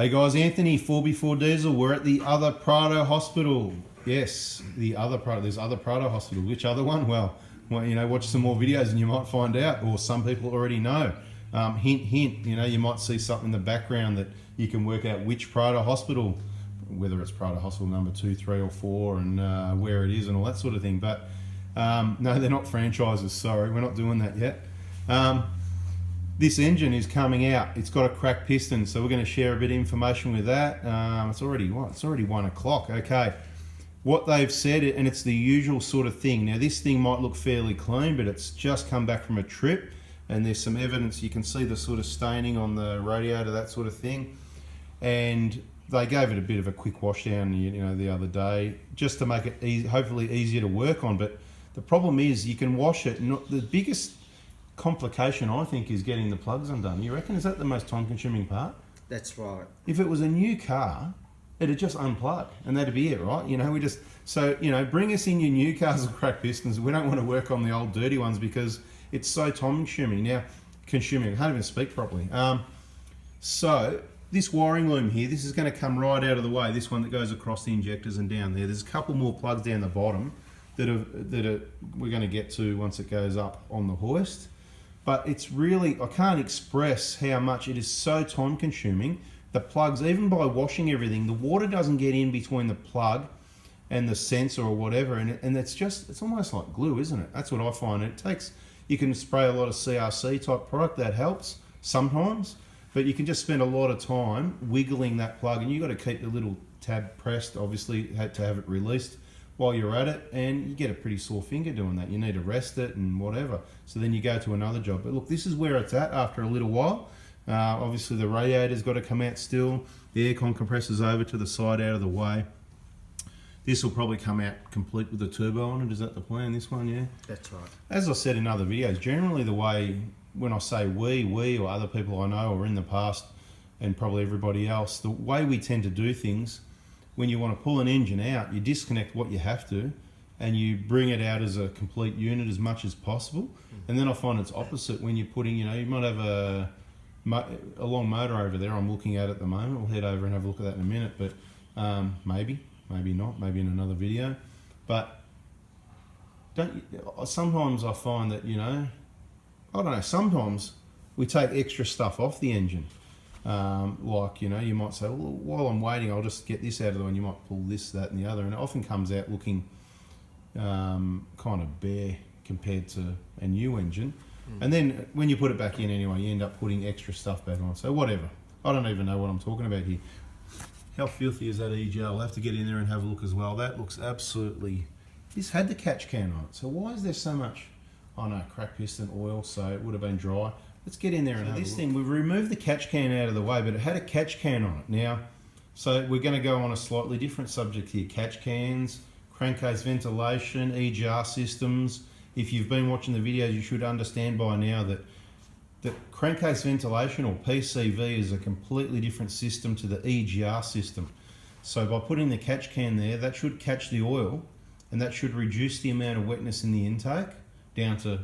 Hey guys, Anthony, 4x4 Diesel. We're at the other Prado Hospital. Yes, the other Prado. There's other Prado Hospital. Which other one? Well, you know, watch some more videos and you might find out, or some people already know. Hint, hint, you know, you might see something in the background that you can work out which Prado Hospital, whether it's Prado Hospital number 2, 3 or 4 and where it is and all that sort of thing. But no, they're not franchises, sorry, we're not doing that yet. This engine is coming out. It's got a cracked piston, so we're going to share a bit of information with that. It's already what? It's already 1 o'clock. Okay, what they've said, and it's the usual sort of thing. Now this thing might look fairly clean, but it's just come back from a trip, and there's some evidence. You can see the sort of staining on the radiator, that sort of thing. And they gave it a bit of a quick wash down, you know, the other day, just to make it easy, hopefully easier to work on. But the problem is, you can wash it. The biggest complication, I think, is getting the plugs undone. You reckon, is that the most time-consuming part? That's right. If it was a new car, it'd just unplug and that'd be it, right? You know, so, you know, bring us in your new cars with cracked pistons. We don't want to work on the old dirty ones because it's so time-consuming. Now, I can't even speak properly. So this wiring loom here, this is going to come right out of the way. This one that goes across the injectors and down there. There's a couple more plugs down the bottom that we're going to get to once it goes up on the hoist. But it's really, I can't express how much it is so time consuming. The plugs, even by washing everything, the water doesn't get in between the plug and the sensor or whatever, and it's almost like glue, isn't it? That's what I find. It takes, you can spray a lot of CRC type product, that helps sometimes, but you can just spend a lot of time wiggling that plug, and you've got to keep the little tab pressed, obviously, to have it released while you're at it, and you get a pretty sore finger doing that. You need to rest it and whatever. So then you go to another job. But look, this is where it's at after a little while. Obviously the radiator's got to come out still. The aircon compressor's over to the side out of the way. This will probably come out complete with the turbo on it. Is that the plan, this one? Yeah? That's right. As I said in other videos, generally the way, when I say we or other people I know or in the past, and probably everybody else, the way we tend to do things, when you want to pull an engine out, you disconnect what you have to and you bring it out as a complete unit as much as possible. And then I find it's opposite when you're putting, you know, you might have a long motor over there I'm looking at the moment. We'll head over and have a look at that in a minute, but maybe not, maybe in another video. But sometimes I find that, you know, I don't know, sometimes we take extra stuff off the engine. Like, you know, you might say, well, while I'm waiting, I'll just get this out of the way, and you might pull this, that and the other, and it often comes out looking kind of bare compared to a new engine. And then when you put it back in anyway, you end up putting extra stuff back on. So whatever, I don't even know what I'm talking about here. How filthy is that EJ? I'll have to get in there and have a look as well. That looks absolutely, this had the catch can on it, so why is there so much, oh no, cracked piston oil, so it would have been dry. Let's get in there and have this thing. We've removed the catch can out of the way, but it had a catch can on it. Now, so we're going to go on a slightly different subject here. Catch cans, crankcase ventilation, EGR systems. If you've been watching the videos, you should understand by now that crankcase ventilation, or PCV, is a completely different system to the EGR system. So by putting the catch can there, that should catch the oil, and that should reduce the amount of wetness in the intake down to,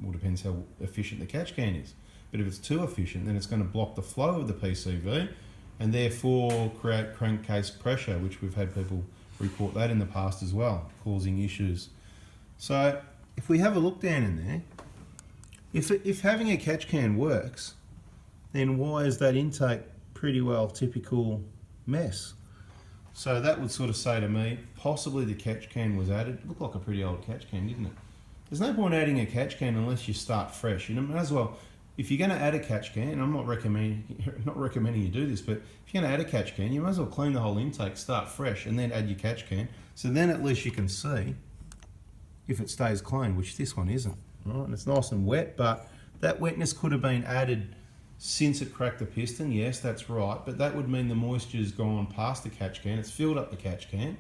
well, depends how efficient the catch can is. But if it's too efficient, then it's going to block the flow of the PCV and therefore create crankcase pressure, which we've had people report that in the past as well, causing issues. So if we have a look down in there, if having a catch can works, then why is that intake pretty well typical mess? So that would sort of say to me, possibly the catch can was added. It looked like a pretty old catch can, didn't it? There's no point adding a catch can unless you start fresh. You know, might as well, if you're going to add a catch can, and I'm not recommending you do this, but if you're going to add a catch can, you might as well clean the whole intake, start fresh, and then add your catch can. So then at least you can see if it stays clean, which this one isn't. Right? And it's nice and wet, but that wetness could have been added since it cracked the piston. Yes, that's right, but that would mean the moisture's gone past the catch can. It's filled up the catch can.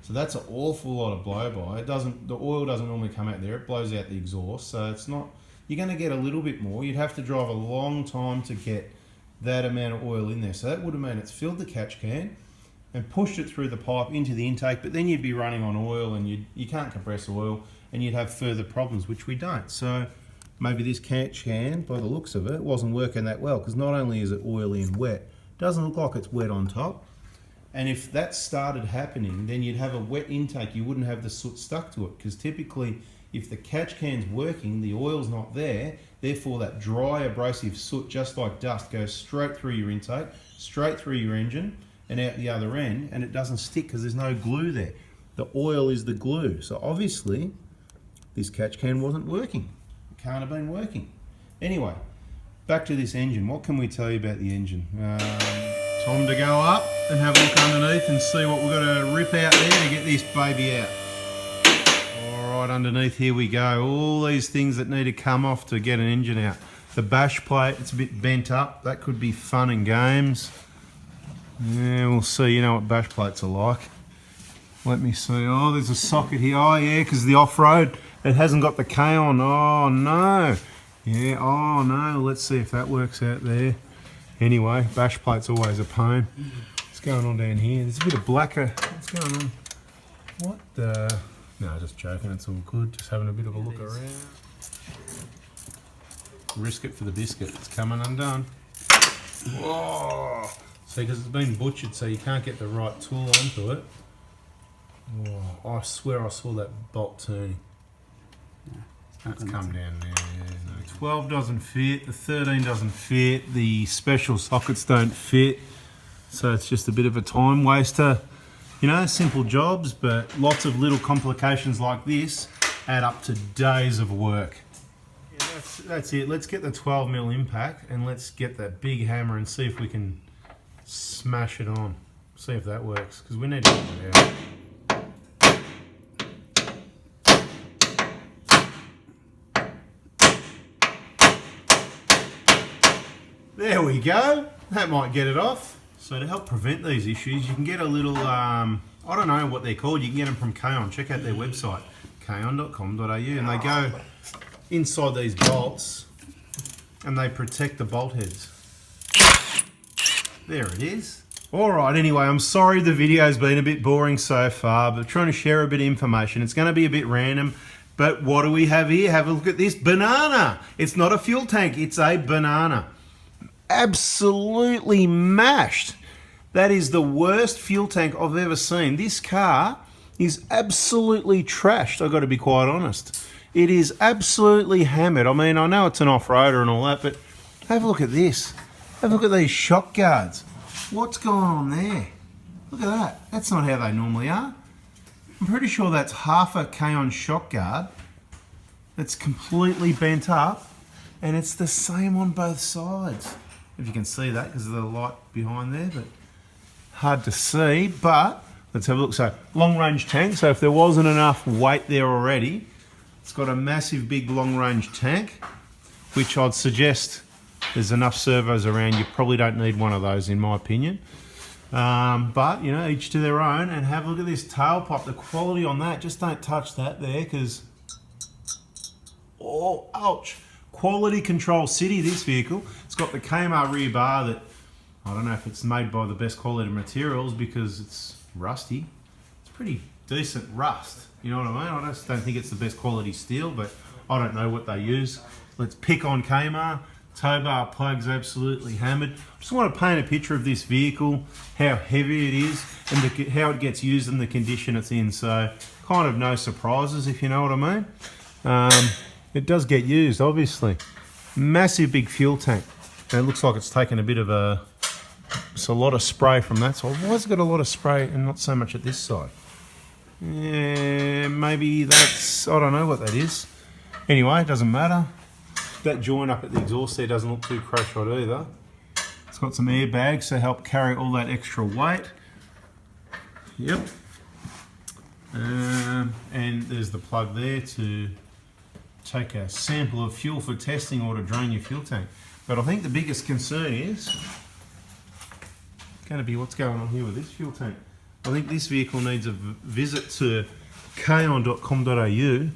So that's an awful lot of blow by. The oil doesn't normally come out there, it blows out the exhaust, so it's not, you're going to get a little bit more. You'd have to drive a long time to get that amount of oil in there. So that would have meant it's filled the catch can and pushed it through the pipe into the intake, but then you'd be running on oil and you can't compress oil and you'd have further problems, which we don't. So maybe this catch can, by the looks of it, wasn't working that well, because not only is it oily and wet, Doesn't look like it's wet on top. And if that started happening, then you'd have a wet intake. You wouldn't have the soot stuck to it, because typically if the catch can's working, the oil's not there, therefore that dry abrasive soot, just like dust, goes straight through your intake, straight through your engine and out the other end, and it doesn't stick because there's no glue there. The oil is the glue. So obviously this catch can wasn't working. It can't have been working. Anyway, back to this engine. What can we tell you about the engine? Time to go up and have a look underneath and see what we've got to rip out there to get this baby out. All right, underneath here we go. All these things that need to come off to get an engine out. The bash plate, it's a bit bent up. That could be fun and games. Yeah, we'll see. You know what bash plates are like. Let me see. Oh, there's a socket here. Oh, yeah, because the off-road, it hasn't got the K on. Oh, no. Yeah, oh, no. Let's see if that works out there. Anyway, bash plate's always a pain. What's going on down here? There's a bit of blacker. What's going on? What the... No, just joking. It's all good. Just having a bit of a look around. Risk it for the biscuit. It's coming undone. Whoa! See, because it's been butchered, so you can't get the right tool onto it. Oh, I swear I saw that bolt turning. That's come down now, yeah. No, 12 doesn't fit, the 13 doesn't fit, the special sockets don't fit, so it's just a bit of a time waster. You know, simple jobs, but lots of little complications like this add up to days of work. Yeah, that's it. Let's get the 12mm impact and let's get that big hammer and see if we can smash it on. See if that works, because we need to get it out. There we go. That might get it off. So to help prevent these issues, you can get a little, I don't know what they're called. You can get them from Cant. Check out their website, cant.com.au, and they go inside these bolts and they protect the bolt heads. There it is. All right, anyway, I'm sorry the video's been a bit boring so far, but trying to share a bit of information. It's going to be a bit random, but what do we have here? Have a look at this banana. It's not a fuel tank, it's a banana. Absolutely mashed. That is the worst fuel tank I've ever seen. This car is absolutely trashed, I've got to be quite honest. It is absolutely hammered. I mean, I know it's an off-roader and all that, but have a look at this. Have a look at these shock guards. What's going on there? Look at that. That's not how they normally are. I'm pretty sure that's half a Cant shock guard. It's completely bent up, and it's the same on both sides. If you can see that because of the light behind there, but hard to see. But let's have a look. So long range tank. So if there wasn't enough weight there already, it's got a massive big long range tank, which I'd suggest there's enough servos around. You probably don't need one of those in my opinion. But you know, each to their own. And have a look at this tailpipe. The quality on that, just don't touch that there because, oh, ouch. Quality Control City, this vehicle. It's got the KMR rear bar that, I don't know if it's made by the best quality materials because it's rusty. It's pretty decent rust, you know what I mean? I just don't think it's the best quality steel, but I don't know what they use. Let's pick on KMR. Tow bar plugs absolutely hammered. Just want to paint a picture of this vehicle, how heavy it is, and how it gets used and the condition it's in. So kind of no surprises, if you know what I mean. It does get used, obviously. Massive big fuel tank. And it looks like it's taken a bit of it's a lot of spray from that side. Why has it got a lot of spray and not so much at this side? Yeah, maybe that's, I don't know what that is. Anyway, it doesn't matter. That joint up at the exhaust there doesn't look too crash hot either. It's got some airbags to help carry all that extra weight. Yep. And there's the plug there to take a sample of fuel for testing or to drain your fuel tank. But I think the biggest concern is going to be what's going on here with this fuel tank. I think this vehicle needs a visit to cant.com.au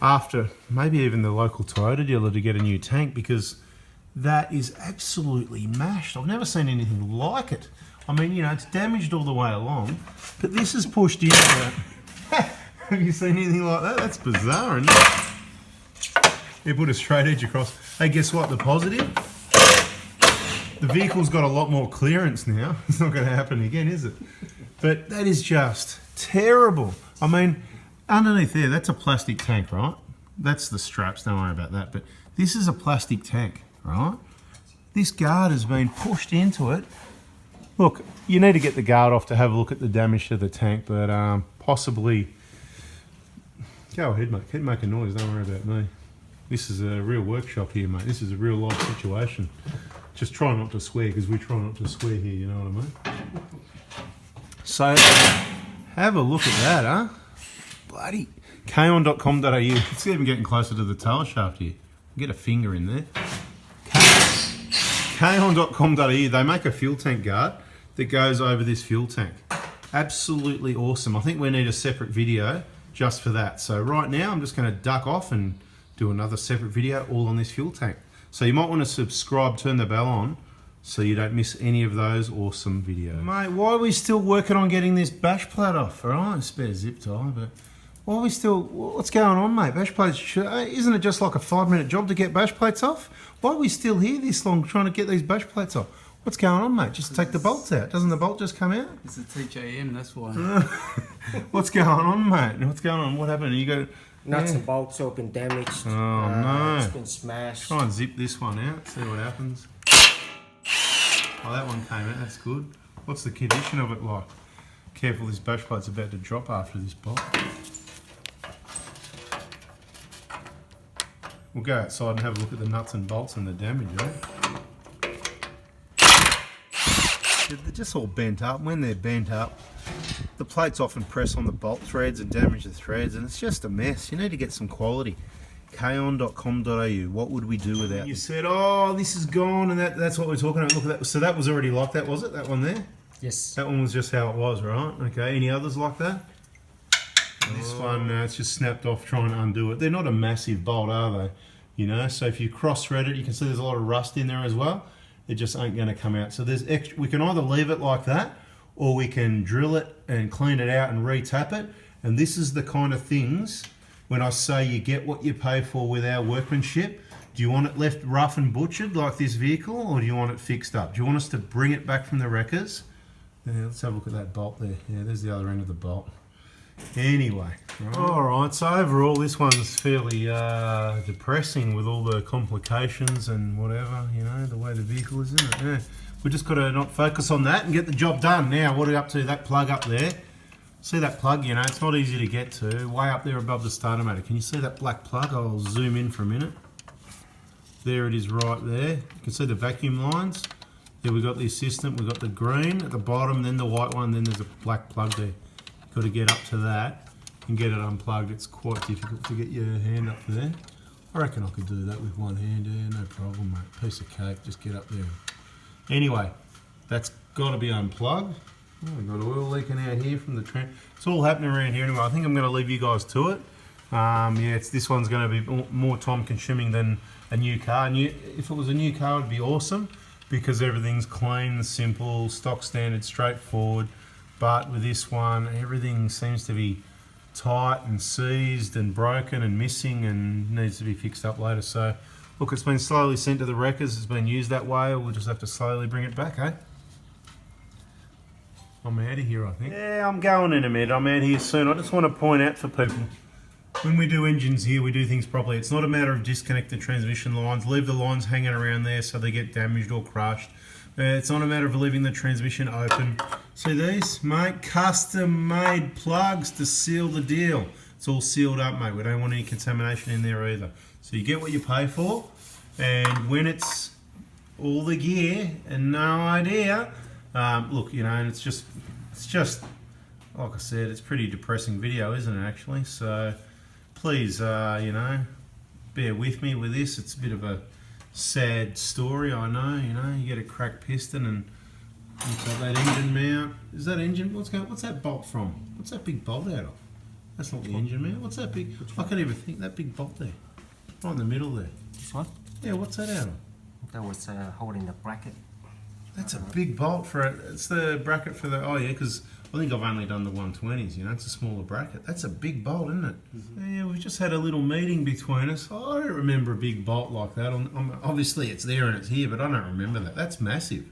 after maybe even the local Toyota dealer to get a new tank, because that is absolutely mashed. I've never seen anything like it. I mean, you know, it's damaged all the way along, but this is pushed into it. Have you seen anything like that? That's bizarre, isn't it? He put a straight edge across. Hey, guess what? The positive? The vehicle's got a lot more clearance now. It's not going to happen again, is it? But that is just terrible. I mean, underneath there, that's a plastic tank, right? That's the straps, don't worry about that. But this is a plastic tank, right? This guard has been pushed into it. Look, you need to get the guard off to have a look at the damage to the tank, but possibly... Go ahead, mate. Keep making noise, don't worry about me. This is a real workshop here, mate. This is a real life situation. Just try not to swear, because we try not to swear here, you know what I mean? So, have a look at that, huh? Bloody... Kaon.com.au. It's even getting closer to the tail shaft here. Get a finger in there. Kaon.com.au. They make a fuel tank guard that goes over this fuel tank. Absolutely awesome. I think we need a separate video just for that. So right now, I'm just going to duck off and do another separate video all on this fuel tank. So you might want to subscribe, turn the bell on, so you don't miss any of those awesome videos. Mate, why are we still working on getting this bash plate off? All right, spare zip tie, but why are we still, what's going on, mate? Bash plates, isn't it just like a 5-minute job to get bash plates off? Why are we still here this long trying to get these bash plates off? What's going on, mate? Just take the bolts out. Doesn't the bolt just come out? It's a TJM, that's why. What's going on, mate? What's going on? What happened? You got nuts and bolts have been damaged. Oh no! It's been smashed. Try and zip this one out. See what happens. Oh, that one came out. That's good. What's the condition of it like? Careful, this bash plate's about to drop after this bolt. We'll go outside and have a look at the nuts and bolts and the damage, eh? They're just all bent up. When they're bent up, the plates often press on the bolt threads and damage the threads, and it's just a mess. You need to get some quality. Kaon.com.au. What would we do without? You said, oh, this is gone, and that's what we're talking about. Look at that. So that was already like that, was it? That one there? Yes. That one was just how it was, right? Okay. Any others like that? This one, it's just snapped off trying to undo it. They're not a massive bolt, are they? You know, so if you cross-thread it, you can see there's a lot of rust in there as well. It just ain't going to come out. So there's extra. We can either leave it like that, or we can drill it and clean it out and re-tap it. And this is the kind of things, when I say you get what you pay for with our workmanship. Do you want it left rough and butchered like this vehicle, or do you want it fixed up? Do you want us to bring it back from the wreckers? Yeah, let's have a look at that bolt there. Yeah, there's the other end of the bolt. Anyway, alright, so overall this one's fairly depressing with all the complications and whatever, you know, the way the vehicle is, isn't it? Yeah. We just got to not focus on that and get the job done. Now, what are we up to? That plug up there. See that plug, you know, it's not easy to get to. Way up there above the starter motor. Can you see that black plug? I'll zoom in for a minute. There it is right there. You can see the vacuum lines. There we've got the assistant, we've got the green at the bottom, then the white one, then there's a black plug there. Got to get up to that and get it unplugged. It's quite difficult to get your hand up there. I reckon I could do that with one hand, yeah, no problem, mate. Piece of cake, just get up there. Anyway, that's got to be unplugged. Oh, we've got oil leaking out here from the tram. It's all happening around here anyway. I think I'm going to leave you guys to it. Yeah, this one's going to be more time consuming than a new car. If it was a new car, it would be awesome because everything's clean, simple, stock standard, straightforward. But with this one, everything seems to be tight and seized and broken and missing and needs to be fixed up later. So, look, it's been slowly sent to the wreckers. It's been used that way. We'll just have to slowly bring it back, eh? I'm out of here, I think. Yeah, I'm going in a minute. I'm out here soon. I just want to point out for people, when we do engines here, we do things properly. It's not a matter of disconnect the transmission lines, leave the lines hanging around there so they get damaged or crushed. It's not a matter of leaving the transmission open. See these, mate? Custom-made plugs to seal the deal. It's all sealed up, mate. We don't want any contamination in there either. So you get what you pay for, and when it's all the gear and no idea, look, you know, and it's just, like I said, it's a pretty depressing video, isn't it, actually? So please, you know, bear with me with this. It's a bit of a sad story, I know, you know. You get a cracked piston and you've got that engine mount. Is that engine? What's that bolt from? What's that big bolt out of? That's not the engine mount. What's that big? I can't even think. That big bolt there, right in the middle there. This one? Yeah, what's that out of? That was holding the bracket. That's a big bolt for it. It's the bracket for the. Oh yeah, because I think I've only done the 120s, you know, it's a smaller bracket. That's a big bolt, isn't it? Yeah, we've just had a little meeting between us. I don't remember a big bolt like that. Obviously it's there and it's here, but I don't remember that. That's massive.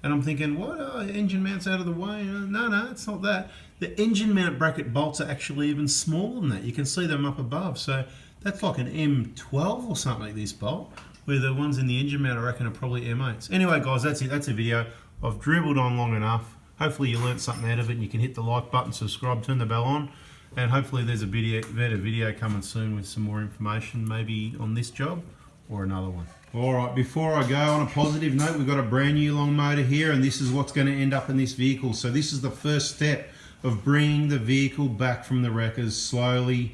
And I'm thinking, what? Engine mount's out of the way. No, it's not that. The engine mount bracket bolts are actually even smaller than that. You can see them up above. So that's like an M12 or something like this bolt, where the ones in the engine mount I reckon are probably M8s. Anyway, guys, that's it. That's a video. I've dribbled on long enough. Hopefully you learnt something out of it and you can hit the like button, subscribe, turn the bell on. And hopefully there's a better video coming soon with some more information, maybe on this job or another one. Alright, before I go, on a positive note, we've got a brand new long motor here, and this is what's going to end up in this vehicle. So this is the first step of bringing the vehicle back from the wreckers, slowly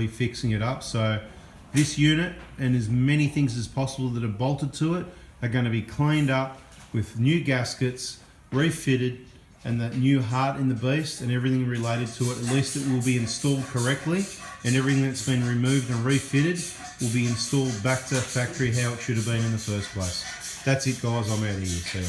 fixing it up. So this unit and as many things as possible that are bolted to it are going to be cleaned up with new gaskets, refitted, and that new heart in the beast and everything related to it. At least it will be installed correctly, and everything that's been removed and refitted will be installed back to factory how it should have been in the first place. That's it, guys. I'm out of here. See ya.